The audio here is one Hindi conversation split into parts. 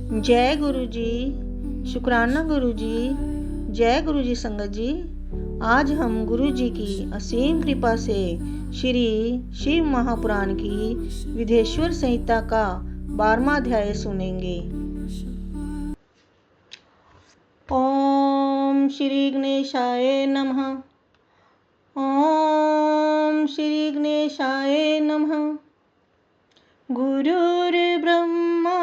जय गुरु जी। शुक्राना गुरु जी। जय गुरु जी। संगत जी, आज हम गुरु जी की असीम कृपा से श्री शिव महापुराण की विधेश्वर संहिता का 12वां अध्याय सुनेंगे। ओम श्री गणेशाय नमः। ओम श्री गणेशाय नमः। गुरुर्ब्रह्मा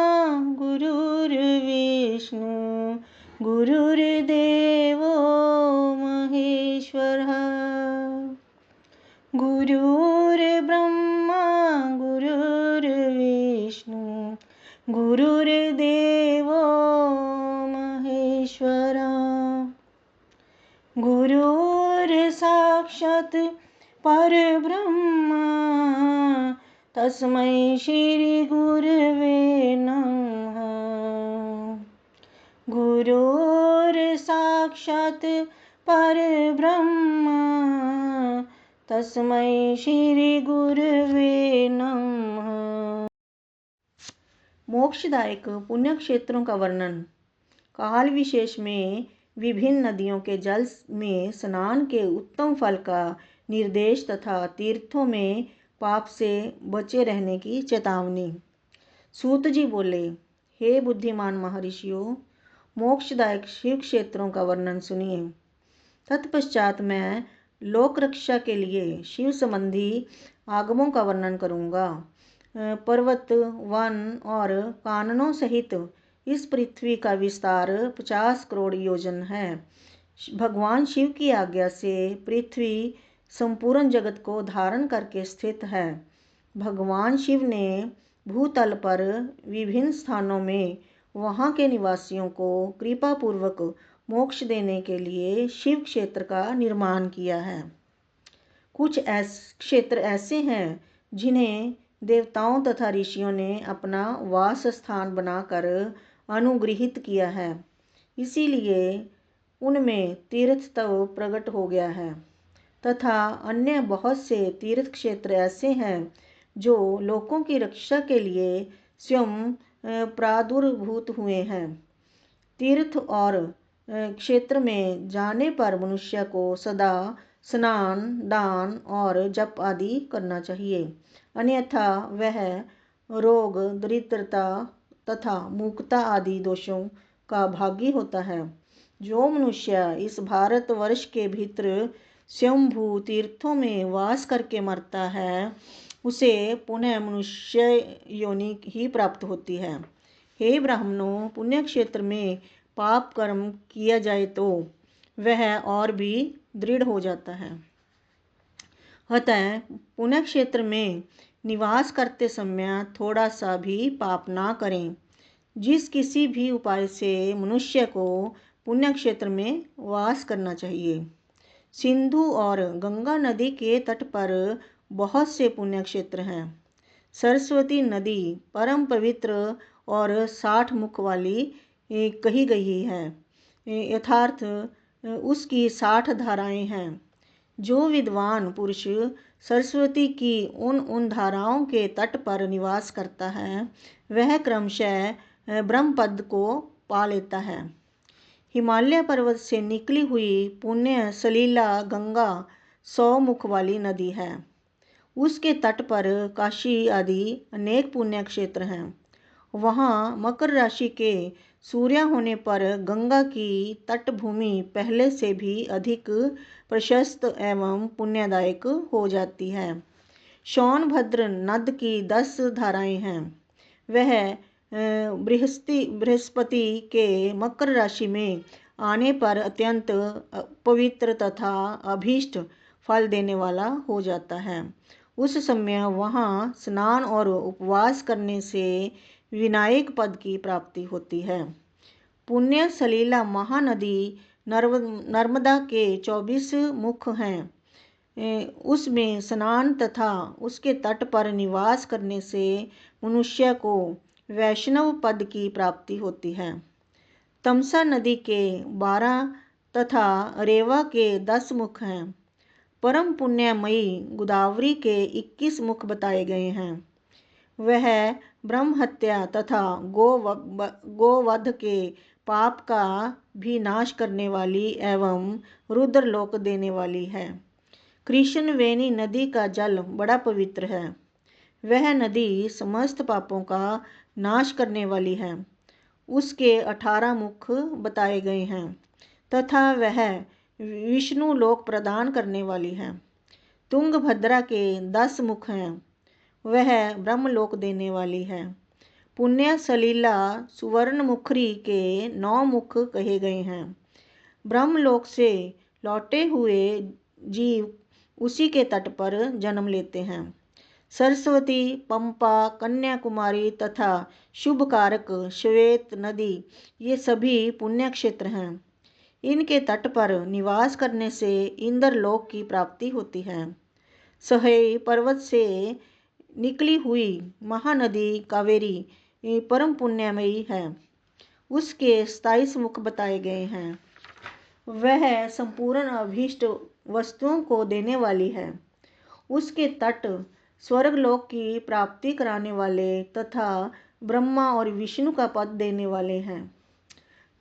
गुरुर्विष्णु गुरुर्देवो महेश्वरः। गुरुर्ब्रह्मा गुरुर्विष्णु गुरुर्देवो महेश्वरः। गुरुर्साक्षात् परब्रह्म तस्मै श्री गुरवे नमः। गुरुर्साक्षात् परब्रह्म तस्मै श्री गुरवे नमः। मोक्षदायक पुण्य क्षेत्रों का वर्णन। काल विशेष में विभिन्न नदियों के जल में स्नान के उत्तम फल का निर्देश तथा तीर्थों में पाप से बचे रहने की चेतावनी। सूत जी बोले, हे बुद्धिमान महर्षियों, मोक्षदायक शिव क्षेत्रों का वर्णन सुनिए। तत्पश्चात मैं लोक रक्षा के लिए शिव संबंधी आगमों का वर्णन करूँगा। पर्वत, वन और काननों सहित इस पृथ्वी का विस्तार 50 करोड़ योजन है। भगवान शिव की आज्ञा से पृथ्वी संपूर्ण जगत को धारण करके स्थित है। भगवान शिव ने भूतल पर विभिन्न स्थानों में वहाँ के निवासियों को कृपापूर्वक मोक्ष देने के लिए शिव क्षेत्र का निर्माण किया है। कुछ क्षेत्र ऐसे हैं जिन्हें देवताओं तथा ऋषियों ने अपना वास स्थान बनाकर अनुगृहित किया है, इसीलिए उनमें तीर्थत्व प्रकट हो गया है। तथा अन्य बहुत से तीर्थ क्षेत्र ऐसे हैं जो लोगों की रक्षा के लिए स्वयं प्रादुर्भूत हुए हैं। तीर्थ और क्षेत्र में जाने पर मनुष्य को सदा स्नान, दान और जप आदि करना चाहिए, अन्यथा वह रोग, दरिद्रता तथा मूकता आदि दोषों का भागी होता है। जो मनुष्य इस भारतवर्ष के भीतर स्वयंभू तीर्थों में वास करके मरता है, उसे पुनः मनुष्य योनि ही प्राप्त होती है। हे ब्राह्मणों, पुण्य क्षेत्र में पाप कर्म किया जाए तो वह और भी दृढ़ हो जाता है। अतः पुण्य क्षेत्र में निवास करते समय थोड़ा सा भी पाप ना करें। जिस किसी भी उपाय से मनुष्य को पुण्य क्षेत्र में वास करना चाहिए। सिंधु और गंगा नदी के तट पर बहुत से पुण्य क्षेत्र हैं। सरस्वती नदी परम पवित्र और 60 मुख वाली कही गई है। यथार्थ उसकी 60 धाराएं हैं। जो विद्वान पुरुष सरस्वती की उन धाराओं के तट पर निवास करता है, वह क्रमशः ब्रह्मपद को पा लेता है। हिमालय पर्वत से निकली हुई पुण्य सलीला गंगा 100 मुख वाली नदी है। उसके तट पर काशी आदि अनेक पुण्य क्षेत्र हैं। वहाँ मकर राशि के सूर्य होने पर गंगा की तटभूमि पहले से भी अधिक प्रशस्त एवं पुण्यदायक हो जाती है। सोनभद्र नद की 10 धाराएं हैं। वह बृहस्पति के मकर राशि में आने पर अत्यंत पवित्र तथा अभीष्ट फल देने वाला हो जाता है। उस समय वहाँ स्नान और उपवास करने से विनायक पद की प्राप्ति होती है। पुण्य सलीला महानदी नर्मदा के 24 मुख हैं। उसमें स्नान तथा उसके तट पर निवास करने से मनुष्य को वैष्णव पद की प्राप्ति होती है। तमसा नदी के 12 तथा रेवा के 10 मुख हैं। परम पुण्यमयी गोदावरी के 21 मुख बताए गए हैं। वह ब्रह्म हत्या तथा गोवध के पाप का भी नाश करने वाली एवं रुद्रलोक देने वाली है। कृष्णवेणी नदी का जल बड़ा पवित्र है। वह नदी समस्त पापों का नाश करने वाली है। उसके 18 मुख बताए गए हैं तथा वह विष्णु लोक प्रदान करने वाली है। तुंगभद्रा के 10 मुख हैं। वह ब्रह्मलोक देने वाली है। पुण्य सलीला सुवर्ण मुखरी के 9 मुख कहे गए हैं। ब्रह्मलोक से लौटे हुए जीव उसी के तट पर जन्म लेते हैं। सरस्वती, पंपा, कन्याकुमारी तथा शुभकारक श्वेत नदी ये सभी पुण्य क्षेत्र हैं। इनके तट पर निवास करने से इंद्रलोक की प्राप्ति होती है। सह्य पर्वत से निकली हुई महानदी कावेरी परम पुण्यमयी है। उसके 27 मुख बताए गए हैं। वह संपूर्ण अभीष्ट वस्तुओं को देने वाली है। उसके तट स्वर्गलोक की प्राप्ति कराने वाले तथा ब्रह्मा और विष्णु का पद देने वाले हैं।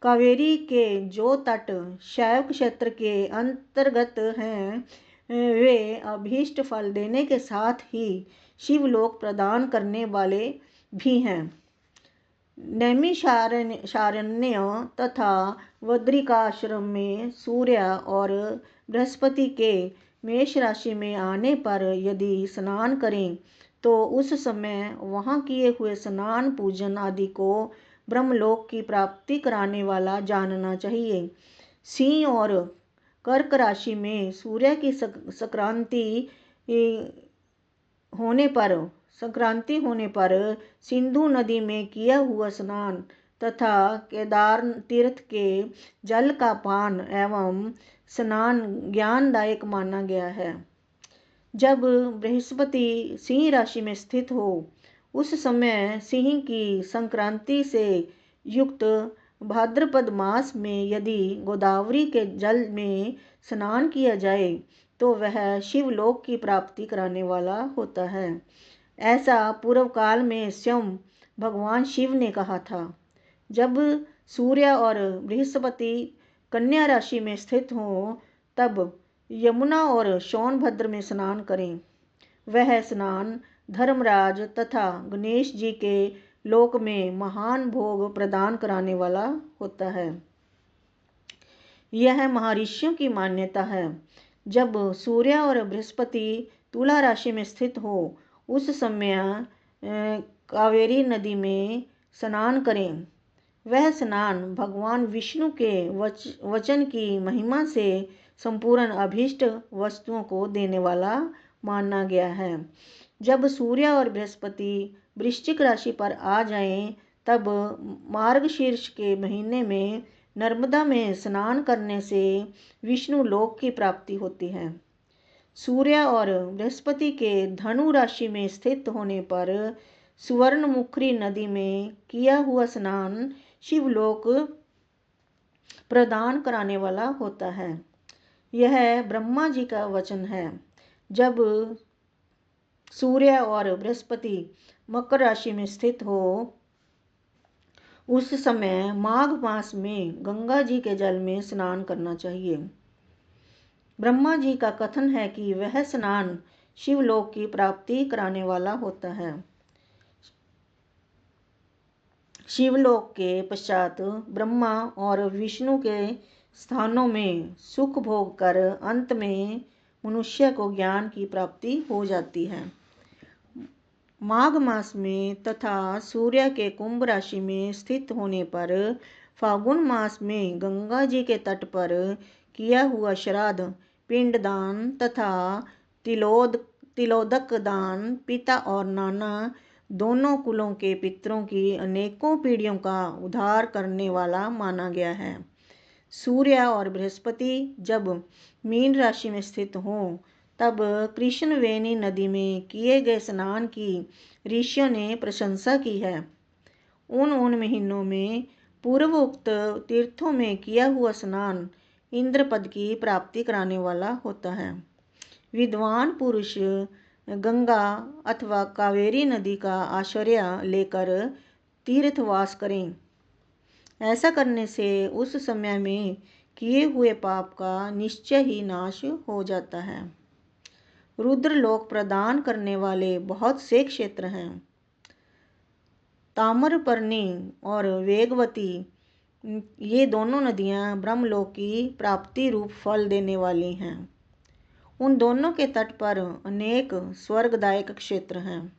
कावेरी के जो तट शैव क्षेत्र के अंतर्गत हैं, वे अभीष्ट फल देने के साथ ही शिवलोक प्रदान करने वाले भी हैं। नैमिषारण्य तथा बद्रिकाश्रम में सूर्य और बृहस्पति के मेष राशि में आने पर यदि स्नान करें तो उस समय वहाँ किए हुए स्नान पूजन आदि को ब्रह्मलोक की प्राप्ति कराने वाला जानना चाहिए। सिंह और कर्क राशि में सूर्य की संक्रांति होने पर सिंधु नदी में किया हुआ स्नान तथा केदार तीर्थ के जल का पान एवं स्नान ज्ञानदायक माना गया है। जब बृहस्पति सिंह राशि में स्थित हो उस समय सिंह की संक्रांति से युक्त भाद्रपद मास में यदि गोदावरी के जल में स्नान किया जाए तो वह शिवलोक की प्राप्ति कराने वाला होता है। ऐसा पूर्व काल में स्वयं भगवान शिव ने कहा था। जब सूर्य और बृहस्पति कन्या राशि में स्थित हों तब यमुना और सोनभद्र में स्नान करें। वह स्नान धर्मराज तथा गणेश जी के लोक में महान भोग प्रदान कराने वाला होता है। यह महर्षियों की मान्यता है। जब सूर्य और बृहस्पति तुला राशि में स्थित हो उस समय कावेरी नदी में स्नान करें। वह स्नान भगवान विष्णु के वचन की महिमा से संपूर्ण अभीष्ट वस्तुओं को देने वाला माना गया है। जब सूर्य और बृहस्पति वृश्चिक राशि पर आ जाएं तब मार्गशीर्ष के महीने में नर्मदा में स्नान करने से विष्णु लोक की प्राप्ति होती है। सूर्य और बृहस्पति के धनु राशि में स्थित होने पर सुवर्णमुखी नदी में किया हुआ स्नान शिवलोक प्रदान कराने वाला होता है। यह ब्रह्मा जी का वचन है। जब सूर्य और बृहस्पति मकर राशि में स्थित हो उस समय माघ मास में गंगा जी के जल में स्नान करना चाहिए। ब्रह्मा जी का कथन है कि वह स्नान शिवलोक की प्राप्ति कराने वाला होता है। शिवलोक के पश्चात ब्रह्मा और विष्णु के स्थानों में सुख भोग कर अंत में मनुष्य को ज्ञान की प्राप्ति हो जाती है। माघ मास में तथा सूर्य के कुंभ राशि में स्थित होने पर फागुन मास में गंगा जी के तट पर किया हुआ श्राद्ध, पिंडदान तथा तिलोदक दान पिता और नाना दोनों कुलों के पितरों की अनेकों पीढ़ियों का उद्धार करने वाला माना गया है। सूर्य और बृहस्पति जब मीन राशि में स्थित हों तब कृष्णवेणी नदी में किए गए स्नान की ऋषियों ने प्रशंसा की है। उन महीनों में पूर्वोक्त तीर्थों में किया हुआ स्नान इंद्र पद की प्राप्ति कराने वाला होता है। विद्वान पुरुष गंगा अथवा कावेरी नदी का आश्रय लेकर तीर्थवास करें। ऐसा करने से उस समय में किए हुए पाप का निश्चय ही नाश हो जाता है। रुद्रलोक प्रदान करने वाले बहुत से क्षेत्र हैं। ताम्रपर्णी और वेगवती ये दोनों नदियाँ ब्रह्मलोक की प्राप्ति रूप फल देने वाली हैं। उन दोनों के तट पर अनेक स्वर्गदायक क्षेत्र हैं।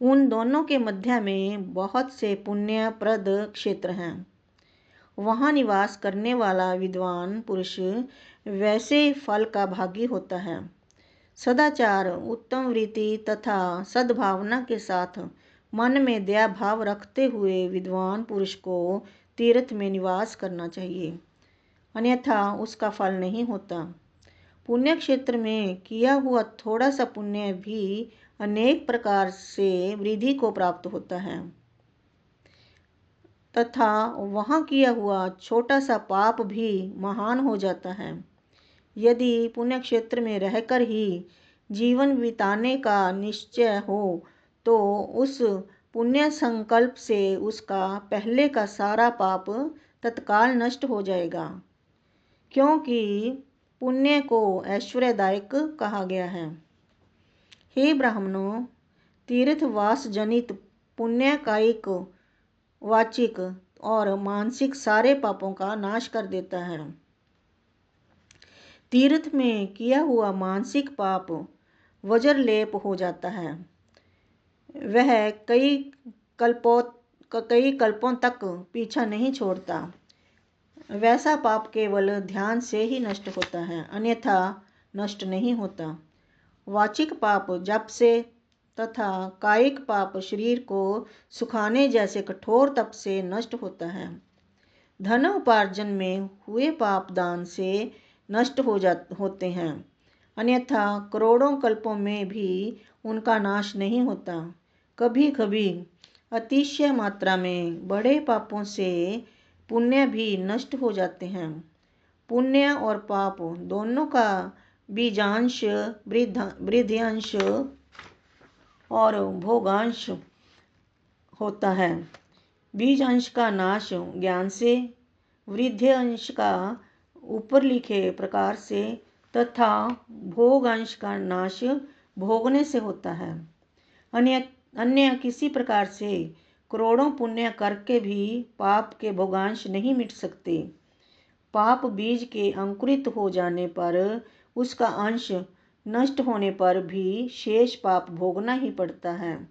उन दोनों के मध्य में बहुत से पुण्यप्रद क्षेत्र हैं। वहाँ निवास करने वाला विद्वान पुरुष वैसे फल का भागी होता है। सदाचार, उत्तम वृत्ति तथा सद्भावना के साथ मन में दया भाव रखते हुए विद्वान पुरुष को तीर्थ में निवास करना चाहिए, अन्यथा उसका फल नहीं होता। पुण्य क्षेत्र में किया हुआ थोड़ा सा पुण्य भी अनेक प्रकार से वृद्धि को प्राप्त होता है तथा वहाँ किया हुआ छोटा सा पाप भी महान हो जाता है। यदि पुण्य क्षेत्र में रहकर ही जीवन बिताने का निश्चय हो तो उस पुण्य संकल्प से उसका पहले का सारा पाप तत्काल नष्ट हो जाएगा, क्योंकि पुण्य को ऐश्वर्यदायक कहा गया है। हे ब्राह्मणों, तीर्थवास जनित पुण्य कायिक, वाचिक और मानसिक सारे पापों का नाश कर देता है। तीर्थ में किया हुआ मानसिक पाप वज्रलेप हो जाता है। वह कई कल्पों तक पीछा नहीं छोड़ता। वैसा पाप केवल ध्यान से ही नष्ट होता है, अन्यथा नष्ट नहीं होता। वाचिक पाप जप से तथा कायिक पाप शरीर को सुखाने जैसे कठोर तप से नष्ट होता है। धन उपार्जन में हुए पाप दान से नष्ट होते हैं, अन्यथा करोड़ों कल्पों में भी उनका नाश नहीं होता। कभी कभी अतिशय मात्रा में बड़े पापों से पुण्य भी नष्ट हो जाते हैं। पुण्य और पाप दोनों का बीजांश, वृद्धियांश और भोगांश होता है। बीज अंश का नाश ज्ञान से, वृद्धि अंश का ऊपर लिखे प्रकार से तथा भोग अंश का नाश भोगने से होता है। अन्य किसी प्रकार से करोड़ों पुण्य करके भी पाप के भोगांश नहीं मिट सकते। पाप बीज के अंकुरित हो जाने पर उसका अंश नष्ट होने पर भी शेष पाप भोगना ही पड़ता है।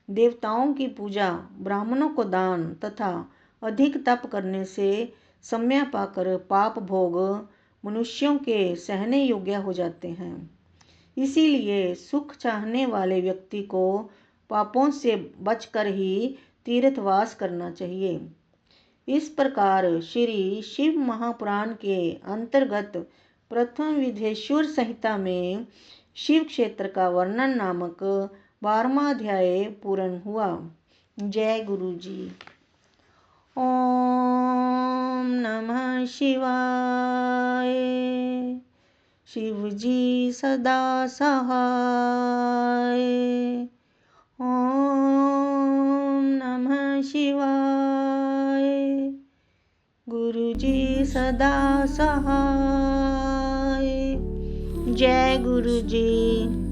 देवताओं की पूजा, ब्राह्मणों को दान तथा अधिक तप करने से सम्य पाकर पाप भोग मनुष्यों के सहने योग्य हो जाते हैं। इसीलिए सुख चाहने वाले व्यक्ति को पापों से बचकर ही तीर्थवास करना चाहिए। इस प्रकार श्री शिव महापुराण के अंतर्गत प्रथम विधेश्वर संहिता में शिव क्षेत्र का वर्णन नामक 12वां अध्याय पूर्ण हुआ। जय गुरु जी। ओम नमः शिवाय। शिव जी सदा सहाय। ओम नमः शिवाय। गुरु जी सदा सहाय। जय गुरु जी।